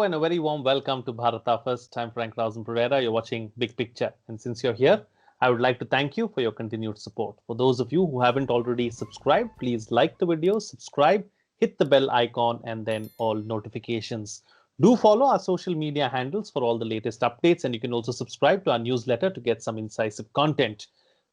and a very warm welcome to Bharata. First, I'm Frank Rausen Pereira. You're watching Big Picture. And since you're here, I would like to thank you for your continued support. For those of you who haven't already subscribed, please like the video, subscribe, hit the bell icon, and then all notifications. Do follow our social media handles for all the latest updates, and you can also subscribe to our newsletter to get some incisive content.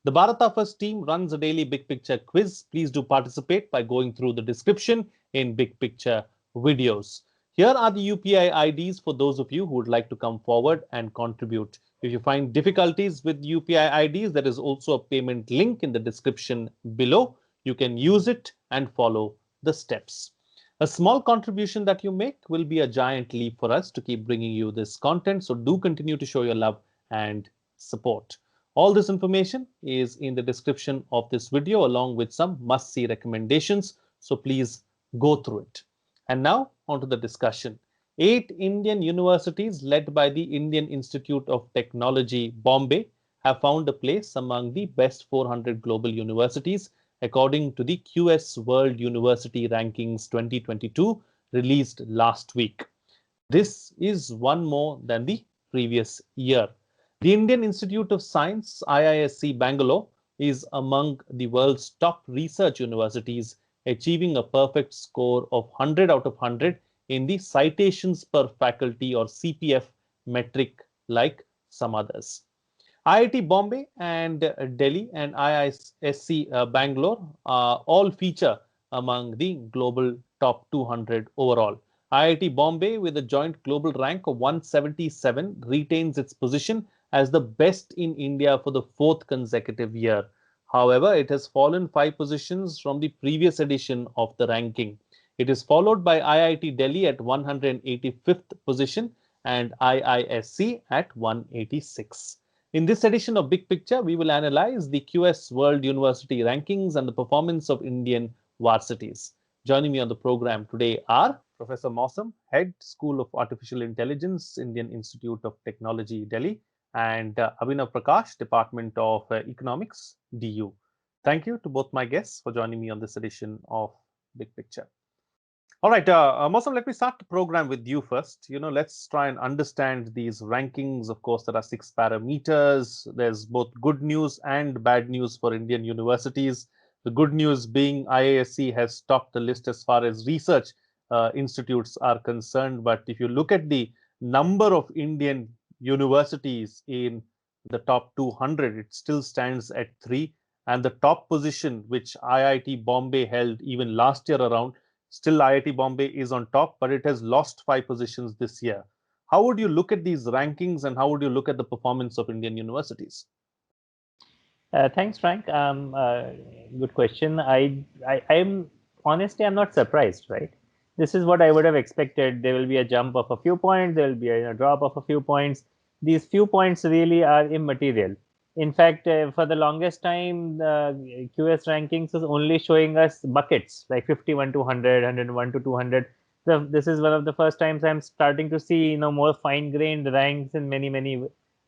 The Bharata First team runs a daily Big Picture quiz. Please do participate by going through the description in Big Picture videos. Here are the UPI IDs for those of you who would like to come forward and contribute. If you find difficulties with UPI IDs, there is also a payment link in the description below. You can use it and follow the steps. A small contribution that you make will be a giant leap for us to keep bringing you this content. So do continue to show your love and support. All this information is in the description of this video along with some must-see recommendations. So please go through it. And now on to the discussion. 8 Indian universities led by the Indian Institute of Technology, Bombay, have found a place among the best 400 global universities according to the QS World University Rankings 2022 released last week. This is one more than the previous year. The Indian Institute of Science, IISc Bangalore, is among the world's top research universities, achieving a perfect score of 100 out of 100 in the citations per faculty or CPF metric like some others. IIT Bombay and Delhi and IISc Bangalore all feature among the global top 200 overall. IIT Bombay, with a joint global rank of 177, retains its position as the best in India for the 4th consecutive year. However, it has fallen 5 positions from the previous edition of the ranking. It is followed by IIT Delhi at 185th position and IISc at 186. In this edition of Big Picture, we will analyze the QS World University rankings and the performance of Indian varsities. Joining me on the program today are Professor Mausam, Head, School of Artificial Intelligence, Indian Institute of Technology, Delhi, and Abhinav Prakash, Department of Economics, DU. Thank you to both my guests for joining me on this edition of Big Picture. All right, Mausam, let me start the program with you first. Let's try and understand these rankings. Of course, there are 6 parameters. There's both good news and bad news for Indian universities. The good news being IISc has topped the list as far as research institutes are concerned. But if you look at the number of Indian universities in the top 200, it still stands at 3. And the top position, which IIT Bombay held even last year around, still IIT Bombay is on top, but it has lost 5 positions this year. How would you look at these rankings and how would you look at the performance of Indian universities? Thanks, Frank. Good question. I'm honestly, I'm not surprised, right? This is what I would have expected. There will be a jump of a few points. There will be a drop of a few points. These few points really are immaterial. In fact, for the longest time, the QS rankings was only showing us buckets like 51 to 100, 101 to 200. So this is one of the first times I'm starting to see, more fine-grained ranks in many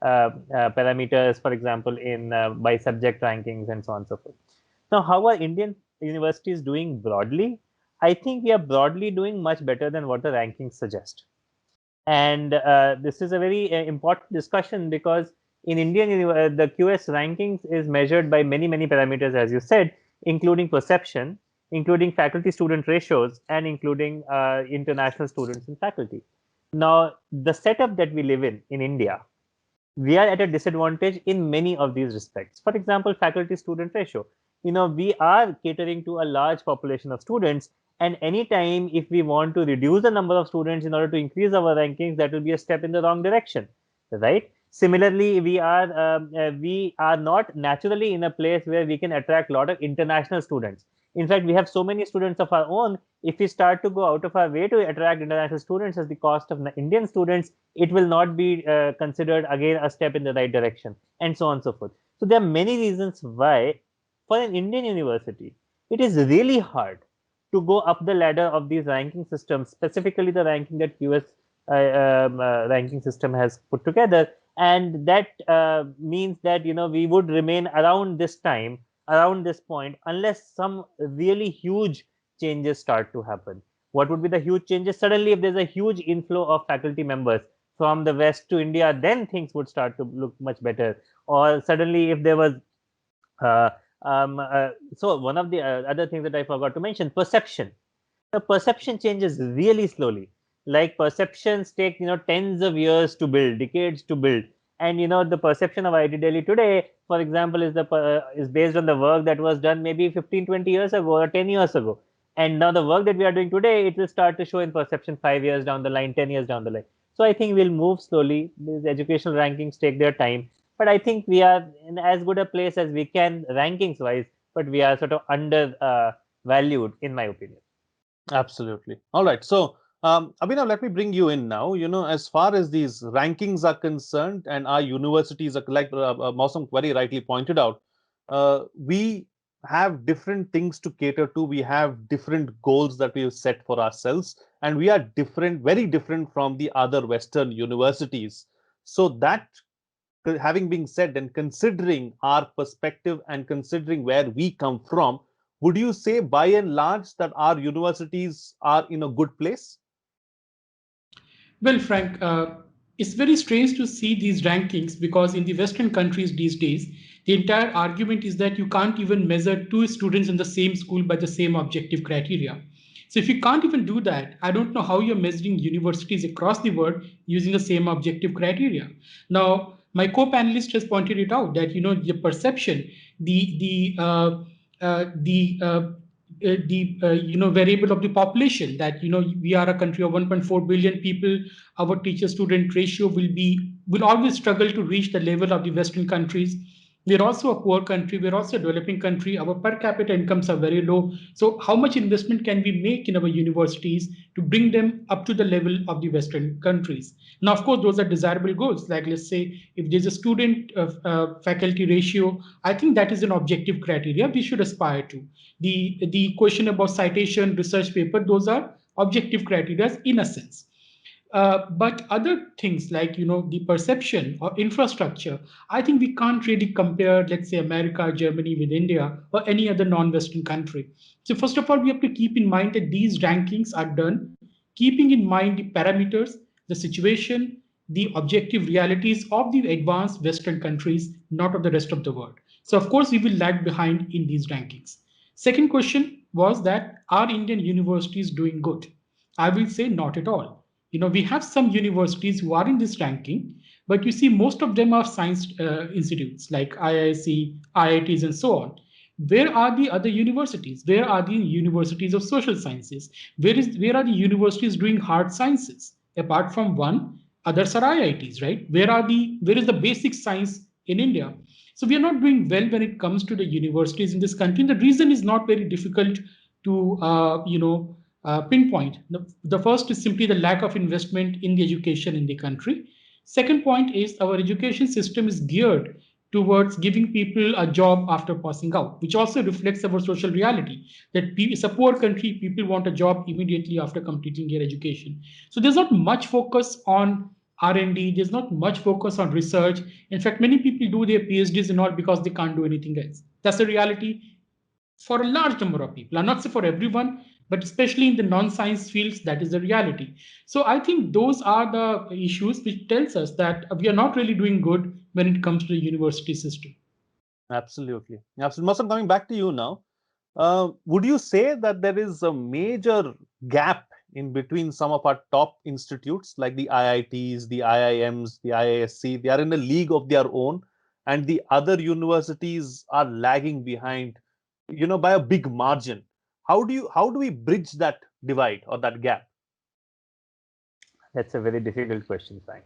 parameters, for example, in by subject rankings and so on and so forth. Now, how are Indian universities doing broadly? I think we are broadly doing much better than what the rankings suggest. And this is a very important discussion because in Indian, the QS rankings is measured by many parameters, as you said, including perception, including faculty-student ratios, and including international students in faculty. Now, the setup that we live in India, we are at a disadvantage in many of these respects. For example, faculty-student ratio. We are catering to a large population of students, and anytime if we want to reduce the number of students in order to increase our rankings, that will be a step in the wrong direction, right? Similarly, we are not naturally in a place where we can attract a lot of international students. In fact, we have so many students of our own. If we start to go out of our way to attract international students at the cost of Indian students, it will not be considered again a step in the right direction, and so on and so forth. So there are many reasons why, for an Indian university, it is really hard to go up the ladder of these ranking systems, specifically the ranking that QS ranking system has put together. And that means that, we would remain around this point, unless some really huge changes start to happen. What would be the huge changes? Suddenly, if there's a huge inflow of faculty members from the West to India, then things would start to look much better. Or suddenly, if there was uh, so one of the other things that I forgot to mention, perception. The perception changes really slowly. Like perceptions take tens of years to build, decades to build, and the perception of IIT Delhi today, for example, is based on the work that was done maybe 15, 20 years ago or 10 years ago. And now the work that we are doing today, it will start to show in perception 5 years down the line, 10 years down the line. So I think we'll move slowly. These educational rankings take their time, but I think we are in as good a place as we can rankings wise, but we are sort of under valued in my opinion. Absolutely. All right. So, Abhinav, let me bring you in now. As far as these rankings are concerned, and our universities are like Mausam very rightly pointed out, we have different things to cater to. We have different goals that we have set for ourselves, and we are different, very different from the other Western universities. So that having been said, and considering our perspective and considering where we come from, would you say by and large that our universities are in a good place? Well, Frank, it's very strange to see these rankings because in the Western countries these days, the entire argument is that you can't even measure two students in the same school by the same objective criteria. So if you can't even do that, I don't know how you're measuring universities across the world using the same objective criteria. Now, my co-panelist has pointed it out that the perception, the variable of the population, that we are a country of 1.4 billion people. Our teacher student ratio will always struggle to reach the level of the Western countries. We're also a poor country. We're also a developing country. Our per capita incomes are very low. So how much investment can we make in our universities to bring them up to the level of the Western countries? Now, of course, those are desirable goals. Like, let's say, if there's a student faculty ratio, I think that is an objective criteria we should aspire to. The question about citation, research paper, those are objective criteria in a sense. But other things like the perception or infrastructure, I think we can't really compare, let's say, America, Germany with India or any other non-Western country. So first of all, we have to keep in mind that these rankings are done keeping in mind the parameters, the situation, the objective realities of the advanced Western countries, not of the rest of the world. So of course, we will lag behind in these rankings. Second question was that are Indian universities doing good? I will say not at all. We have some universities who are in this ranking, but you see, most of them are science institutes like IISc, IITs, and so on. Where are the other universities? Where are the universities of social sciences? Where are the universities doing hard sciences? Apart from one, others are IITs, right? Where is the basic science in India? So we are not doing well when it comes to the universities in this country. And the reason is not very difficult to pinpoint. The first is simply the lack of investment in the education in the country. Second point is our education system is geared towards giving people a job after passing out, which also reflects our social reality. That it's a poor country, people want a job immediately after completing their education. So there's not much focus on R&D. There's not much focus on research. In fact, many people do their PhDs and all because they can't do anything else. That's the reality for a large number of people. I'm not saying for everyone, but especially in the non-science fields, that is the reality. So I think those are the issues which tells us that we are not really doing good when it comes to the university system. Absolutely. Absolutely. Masam, coming back to you now, would you say that there is a major gap in between some of our top institutes like the IITs, the IIMs, the IISc? They are in a league of their own, and the other universities are lagging behind, by a big margin. How do we bridge that divide or that gap? That's a very difficult question, Frank.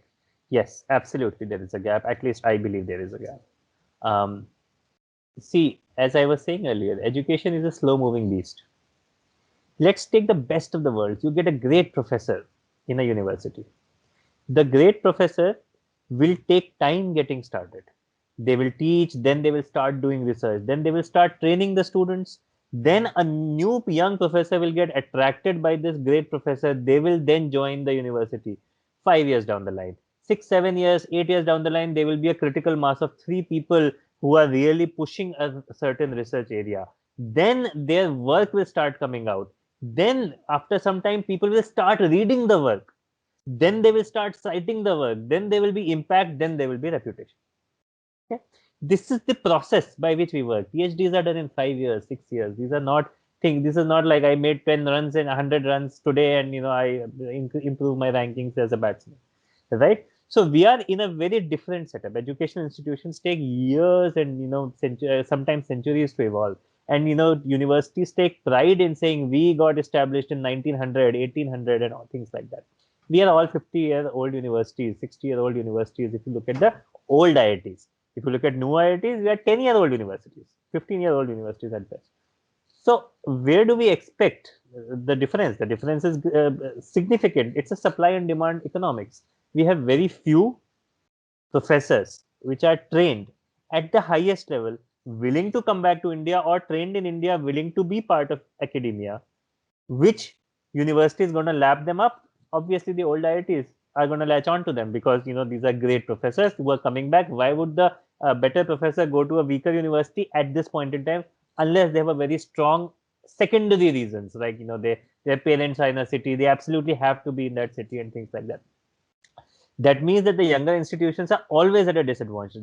Yes, absolutely, there is a gap. At least I believe there is a gap. Um, See, as I was saying earlier, education is a slow moving beast. Let's take the best of the world. You get a great professor in a university. The great professor will take time getting started. They will teach, then they will start doing research, then they will start training the students. Then a new young professor will get attracted by this great professor. They will then join the university 5 years down the line. 6, 7 years, 8 years down the line, there will be a critical mass of three people who are really pushing a certain research area. Then their work will start coming out. Then after some time, people will start reading the work. Then they will start citing the work. Then there will be impact. Then there will be reputation. Okay? This is the process by which we work. PhDs are done in 5 years, 6 years. These are not things. This is not like I made 10 runs and 100 runs today, and I improve my rankings as a batsman, right? So we are in a very different setup. Educational institutions take years and sometimes centuries to evolve. And universities take pride in saying we got established in 1900, 1800, and all things like that. We are all 50-year-old universities, 60-year-old universities. If you look at the old IITs, if you look at new IITs, we are 10-year-old universities, 15-year-old universities at best. So where do we expect the difference? The difference is significant. It's a supply and demand economics. We have very few professors which are trained at the highest level, willing to come back to India, or trained in India, willing to be part of academia. Which university is going to lap them up? Obviously, the old IITs are going to latch on to them, because these are great professors who are coming back. Why would the better professor go to a weaker university at this point in time, unless they have a very strong secondary reasons, like their parents are in a city, they absolutely have to be in that city, and things like that. That means that the younger institutions are always at a disadvantage.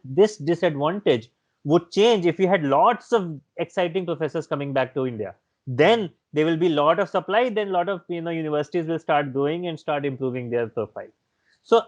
This disadvantage would change if we had lots of exciting professors coming back to India. Then there will be a lot of supply. Then a lot of universities will start growing and start improving their profile. So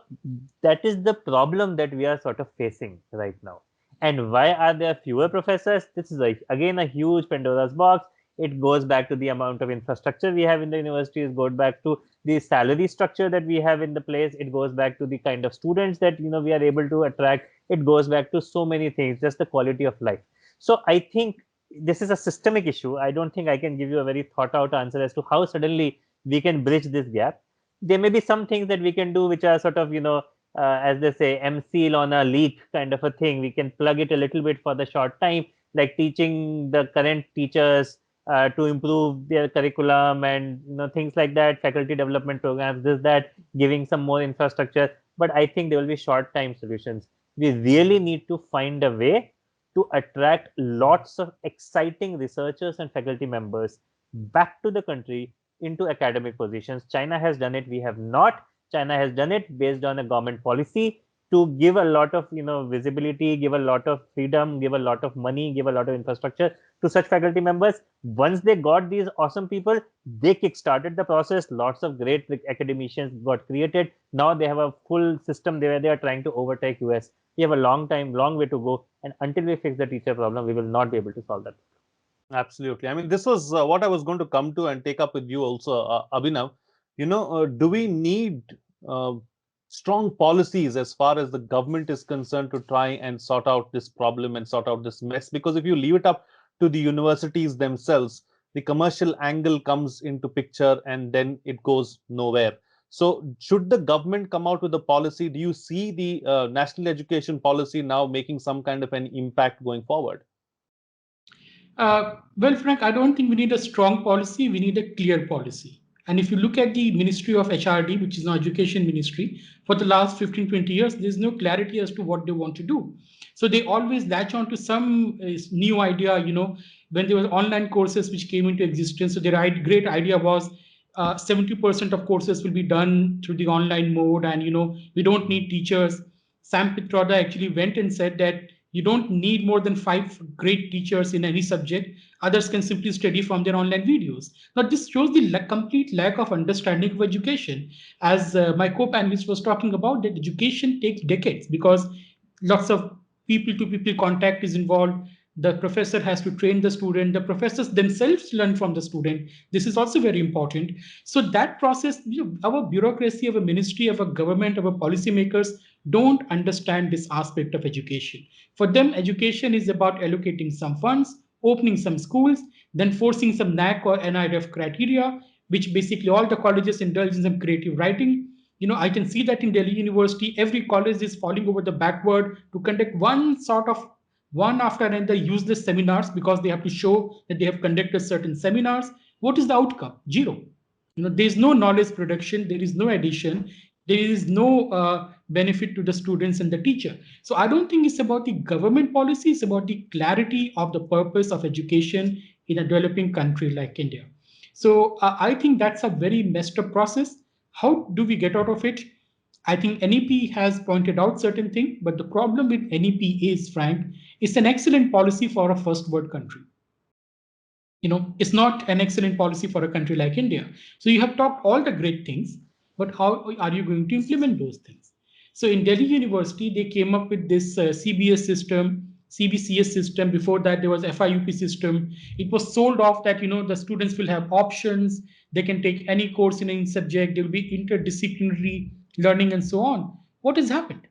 that is the problem that we are sort of facing right now. And why are there fewer professors? This is again a huge Pandora's box. It goes back to the amount of infrastructure we have in the universities, goes back to the salary structure that we have in the place. It goes back to the kind of students that we are able to attract. It goes back to so many things, just the quality of life. So I think this is a systemic issue. I don't think I can give you a very thought out answer as to how suddenly we can bridge this gap. There may be some things that we can do which are sort of as they say, MCL on a leak kind of a thing. We can plug it a little bit for the short time, like teaching the current teachers to improve their curriculum, and things like that, faculty development programs, this, that, giving some more infrastructure. But I think there will be short time solutions. We really need to find a way to attract lots of exciting researchers and faculty members back to the country into academic positions. China has done it. We have not. China has done it based on a government policy to give a lot of visibility, give a lot of freedom, give a lot of money, give a lot of infrastructure to such faculty members. Once they got these awesome people, they kick-started the process. Lots of great academicians got created. Now they have a full system where they are trying to overtake US. We have a long way to go, and until we fix the teacher problem, we will not be able to solve that. Absolutely. I mean, this was what I was going to come to and take up with you also, Abhinav. Do we need uh, strong policies as far as the government is concerned to try and sort out this problem and sort out this mess? Because if you leave it up to the universities themselves, the commercial angle comes into picture and then it goes nowhere. So should the government come out with a policy? Do you see the national education policy now making some kind of an impact going forward? Well, Frank, I don't think we need a strong policy. We need a clear policy. And if you look at the Ministry of HRD, which is now Education Ministry, for the last 15, 20 years, there's no clarity as to what they want to do. So they always latch on to some new idea, when there were online courses which came into existence. So their great idea was 70% of courses will be done through the online mode, and, we don't need teachers. Sam Pitroda actually went and said that you don't need more than 5 great teachers in any subject. Others can simply study from their online videos. Now, this shows the complete lack of understanding of education. As my co-panelist was talking about, that education takes decades because lots of people-to-people contact is involved. The professor has to train the student. The professors themselves learn from the student. This is also very important. So that process, our bureaucracy, our ministry, our government, our policymakers don't understand this aspect of education. For them, education is about allocating some funds, opening some schools, then forcing some NAC or NIRF criteria, which basically all the colleges indulge in some creative writing. I can see that in Delhi University, every college is falling over the backward to conduct one after another useless seminars because they have to show that they have conducted certain seminars. What is the outcome? Zero. There is no knowledge production, there is no addition, there is no benefit to the students and the teacher. So I don't think it's about the government policy, it's about the clarity of the purpose of education in a developing country like India. So I think that's a very messed up process. How do we get out of it? I think NEP has pointed out certain things, but the problem with NEP is, Frank, it's an excellent policy for a first world country. It's not an excellent policy for a country like India. So you have talked all the great things, but how are you going to implement those things? So in Delhi University, they came up with this CBS system, CBCS system. Before that, there was FIUP system. It was sold off that the students will have options. They can take any course in any subject. There will be interdisciplinary learning and so on. What has happened?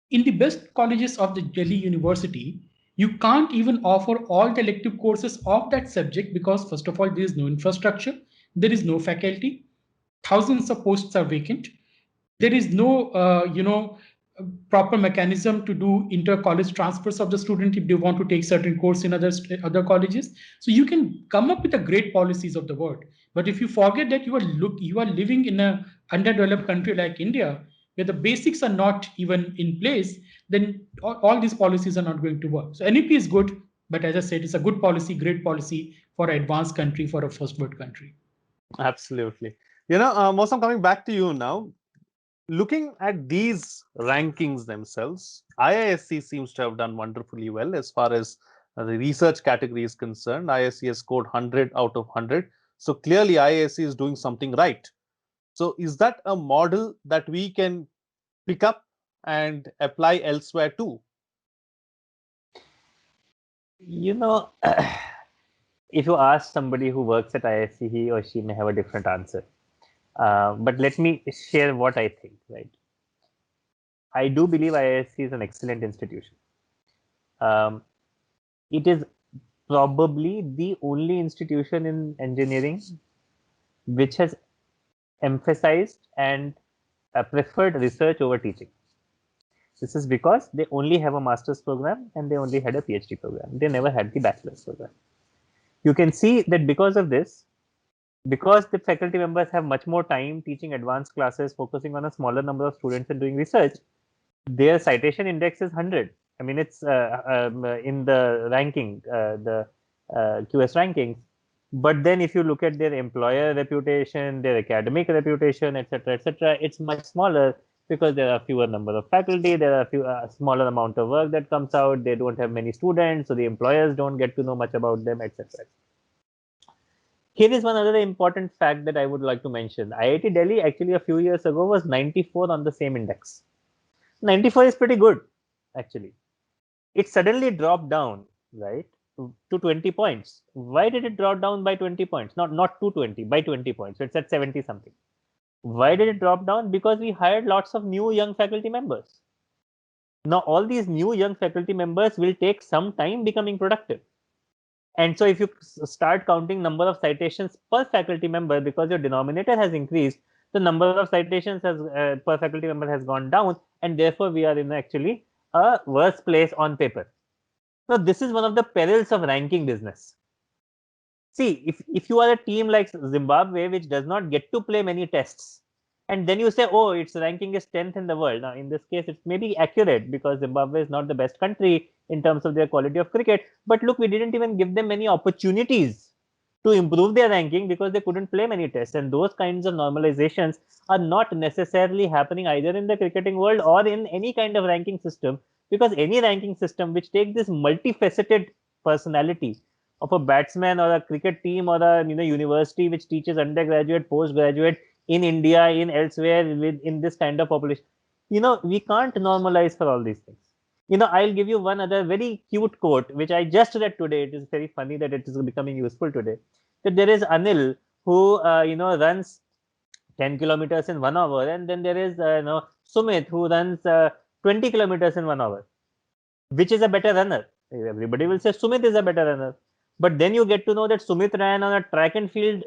In the best colleges of the Delhi University, you can't even offer all the elective courses of that subject because, first of all, there is no infrastructure, there is no faculty, thousands of posts are vacant, there is no, proper mechanism to do inter-college transfers of the student if they want to take certain course in other colleges. So you can come up with the great policies of the world, but if you forget that you are living in a underdeveloped country like India, where the basics are not even in place, then all these policies are not going to work. So NEP is good, but as I said, it's a good policy, great policy for an advanced country, for a first world country. Absolutely. Mosam, coming back to you now, looking at these rankings themselves, IISc seems to have done wonderfully well as far as the research category is concerned. IISc has scored 100 out of 100. So clearly IISc is doing something right. So is that a model that we can pick up and apply elsewhere too? If you ask somebody who works at IISc, he or she may have a different answer. But let me share what I think, right? I do believe IISc is an excellent institution. It is probably the only institution in engineering which has emphasized and preferred research over teaching. This is because they only have a master's program and they only had a PhD program. They never had the bachelor's program. You can see that because of this, because the faculty members have much more time teaching advanced classes, focusing on a smaller number of students and doing research, their citation index is 100. I mean, it's in the ranking, the QS rankings. But then if you look at their employer reputation, their academic reputation, etc., it's much smaller because there are fewer number of faculty, there are a smaller amount of work that comes out, they don't have many students, so the employers don't get to know much about them, etc. Here is one other important fact that I would like to mention. IIT Delhi actually a few years ago was 94 on the same index. 94 is pretty good, actually. It suddenly dropped down, right, to 20 points. Why did it drop down by 20 points? Not 220, by 20 points. So it's at 70 something. Why did it drop down? Because we hired lots of new young faculty members. Now, all these new young faculty members will take some time becoming productive. And so if you start counting number of citations per faculty member, because your denominator has increased, the number of citations per faculty member has gone down, and therefore we are in actually a worse place on paper. So this is one of the perils of ranking business. See, if you are a team like Zimbabwe, which does not get to play many tests, and then you say, oh, its ranking is 10th in the world. Now, in this case, it may be accurate because Zimbabwe is not the best country in terms of their quality of cricket. But look, we didn't even give them many opportunities to improve their ranking because they couldn't play many tests. And those kinds of normalizations are not necessarily happening either in the cricketing world or in any kind of ranking system, because any ranking system which takes this multifaceted personality of a batsman or a cricket team or a university which teaches undergraduate, postgraduate in India, in elsewhere, in this kind of population, we can't normalize for all these things. I'll give you one other very cute quote, which I just read today. It is very funny that it is becoming useful today. That there is Anil who, runs 10 kilometers in 1 hour, and then there is, Sumit who runs 20 kilometers in 1 hour. Which is a better runner? Everybody will say Sumit is a better runner. But then you get to know that Sumit ran on a track and field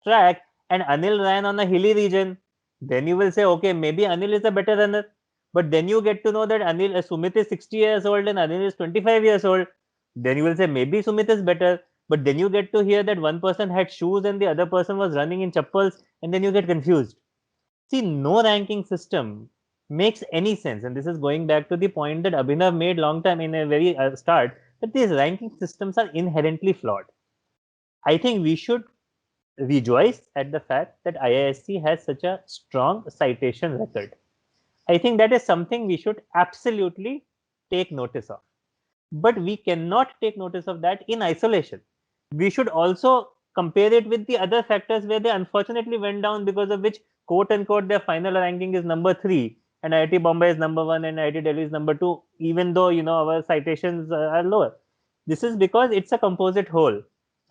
track and Anil ran on a hilly region. Then you will say, okay, maybe Anil is a better runner. But then you get to know that Sumit is 60 years old and Anil is 25 years old. Then you will say, maybe Sumit is better. But then you get to hear that one person had shoes and the other person was running in chappals, and then you get confused. See, no ranking system makes any sense. And this is going back to the point that Abhinav made long time in a very start, that these ranking systems are inherently flawed. I think we should rejoice at the fact that IISc has such a strong citation record. I think that is something we should absolutely take notice of. But we cannot take notice of that in isolation. We should also compare it with the other factors where they unfortunately went down, because of which, quote unquote, their final ranking is number 3 and IIT Bombay is number 1 and IIT Delhi is number 2, even though our citations are lower. This is because it's a composite whole.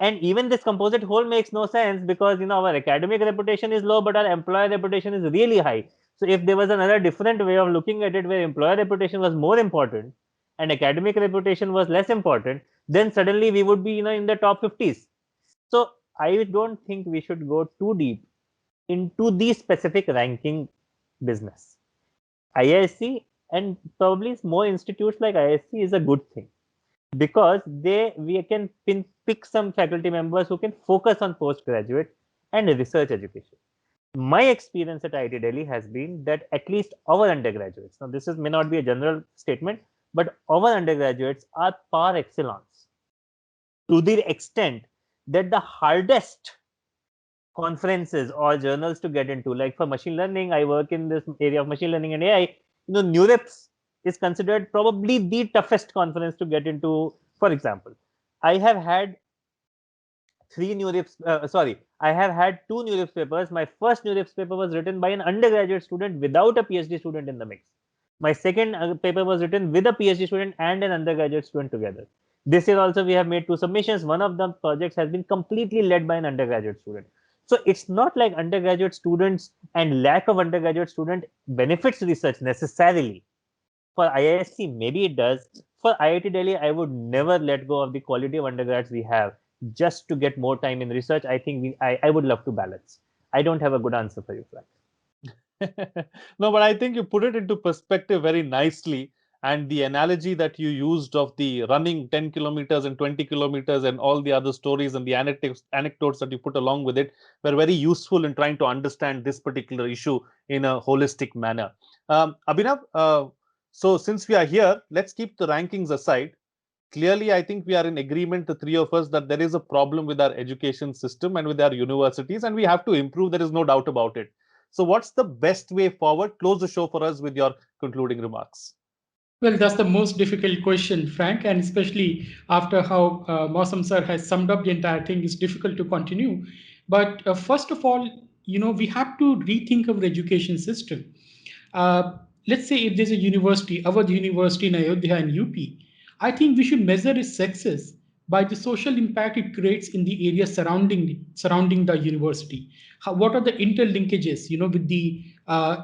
And even this composite whole makes no sense, because our academic reputation is low, but our employer reputation is really high. So if there was another different way of looking at it, where employer reputation was more important and academic reputation was less important, then suddenly we would be in the top 50s. So I don't think we should go too deep into the specific ranking business. IISc and probably more institutes like IISc is a good thing, because we can pick some faculty members who can focus on postgraduate and research education. My experience at IIT Delhi has been that at least our undergraduates, now this may not be a general statement, but our undergraduates are par excellence, to the extent that the hardest conferences or journals to get into, like for machine learning, I work in this area of machine learning and AI, NeurIPS is considered probably the toughest conference to get into. For example, I have had I have had 2 NeurIPS papers. My first NeurIPS paper was written by an undergraduate student without a PhD student in the mix. My second paper was written with a PhD student and an undergraduate student together. This year also we have made 2 submissions. One of the projects has been completely led by an undergraduate student. So it's not like undergraduate students and lack of undergraduate student benefits research necessarily. For IISc, maybe it does. For IIT Delhi, I would never let go of the quality of undergrads we have just to get more time in research. I think I would love to balance. I don't have a good answer for you, Frank. No, but I think you put it into perspective very nicely. And the analogy that you used of the running 10 kilometers and 20 kilometers and all the other stories and the anecdotes that you put along with it were very useful in trying to understand this particular issue in a holistic manner. Abhinav, so since we are here, let's keep the rankings aside. Clearly, I think we are in agreement, the three of us, that there is a problem with our education system and with our universities, and we have to improve. There is no doubt about it. So, what's the best way forward? Close the show for us with your concluding remarks. Well, that's the most difficult question, Frank, and especially after how Mausam sir has summed up the entire thing, it's difficult to continue. But first of all, we have to rethink our education system. Uh, let's say if there's a university, our university in Ayodhya and UP, I think we should measure its success by the social impact it creates in the area surrounding the university. What are the interlinkages, with the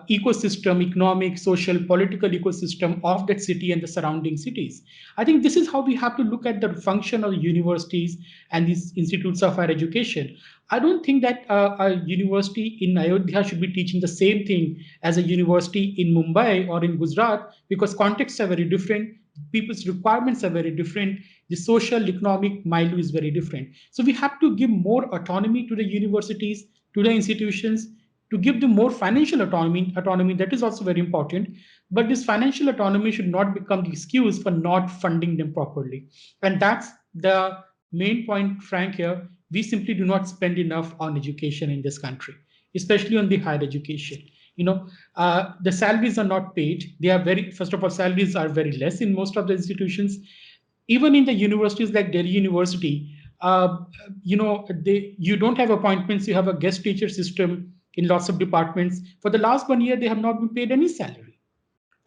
ecosystem, economic, social, political ecosystem of that city and the surrounding cities? I think this is how we have to look at the function of universities and these institutes of higher education. I don't think that a university in Ayodhya should be teaching the same thing as a university in Mumbai or in Gujarat, because contexts are very different, people's requirements are very different, the social economic milieu is very different. So we have to give more autonomy to the universities, to the institutions, to give them more financial autonomy that is also very important. But this financial autonomy should not become the excuse for not funding them properly. And that's the main point, Frank, here. We simply do not spend enough on education in this country, especially on the higher education. The salaries are not paid. They are very, first of all, salaries are very less in most of the institutions. Even in the universities like Delhi University, you don't have appointments. You have a guest teacher system in lots of departments. For the last 1 year, they have not been paid any salary.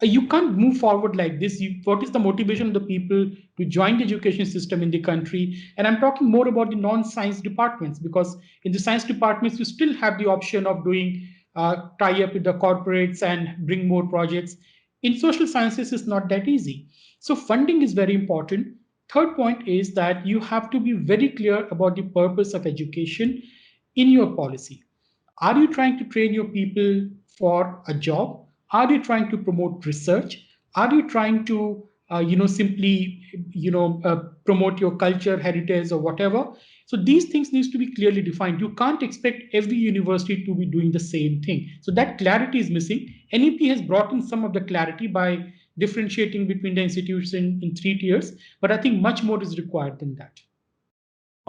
You can't move forward like this. What is the motivation of the people to join the education system in the country? And I'm talking more about the non-science departments, because in the science departments, you still have the option of doing tie up with the corporates and bring more projects. In social sciences, it's not that easy. So funding is very important. Third point is that you have to be very clear about the purpose of education in your policy. Are you trying to train your people for a job? Are you trying to promote research? Are you trying to, simply, promote your culture, heritage, or whatever? So these things needs to be clearly defined. You can't expect every university to be doing the same thing. So that clarity is missing. NEP has brought in some of the clarity by differentiating between the institutions in 3 tiers, but I think much more is required than that.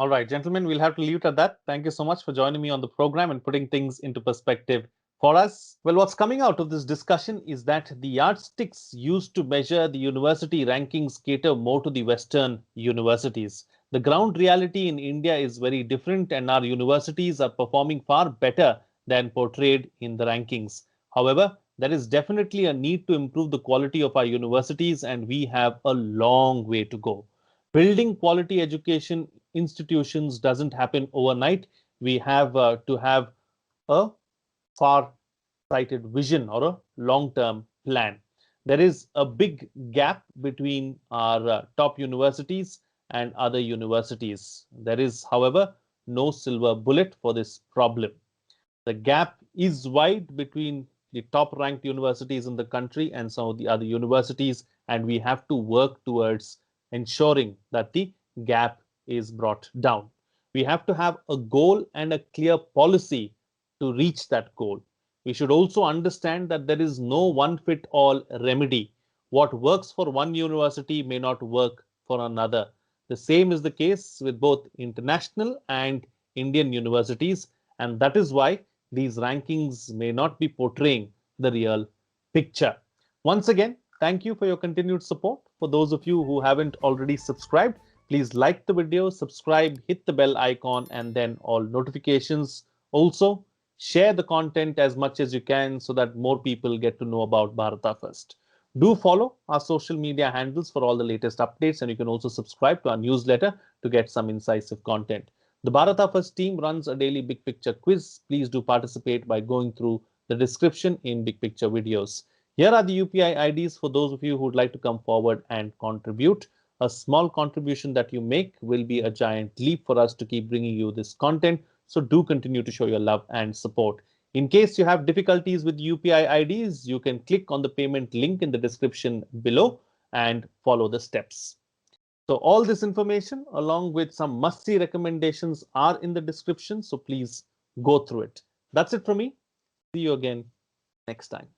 All right, gentlemen, we'll have to leave it at that. Thank you so much for joining me on the program and putting things into perspective for us. Well, what's coming out of this discussion is that the yardsticks used to measure the university rankings cater more to the Western universities. The ground reality in India is very different, and our universities are performing far better than portrayed in the rankings. However, there is definitely a need to improve the quality of our universities, and we have a long way to go. Building quality education institutions doesn't happen overnight. We have to have a far sighted vision or a long term plan. There is a big gap between our top universities and other universities. There is, however, no silver bullet for this problem. The gap is wide between the top ranked universities in the country and some of the other universities, and we have to work towards ensuring that the gap is brought down. We have to have a goal and a clear policy to reach that goal. We should also understand that there is no one fit all remedy. What works for one university may not work for another. The same is the case with both international and Indian universities, and that is why these rankings may not be portraying the real picture. Once again, thank you for your continued support. For those of you who haven't already subscribed, please like the video, subscribe, hit the bell icon, and then all notifications. Also, share the content as much as you can so that more people get to know about Bharata first. Do follow our social media handles for all the latest updates, and you can also subscribe to our newsletter to get some incisive content. The Bharata First team runs a daily big picture quiz. Please do participate by going through the description in big picture videos. Here are the UPI IDs for those of you who would like to come forward and contribute. A small contribution that you make will be a giant leap for us to keep bringing you this content. So do continue to show your love and support. In case you have difficulties with UPI IDs, you can click on the payment link in the description below and follow the steps. So all this information along with some must-see recommendations are in the description. So please go through it. That's it from me. See you again next time.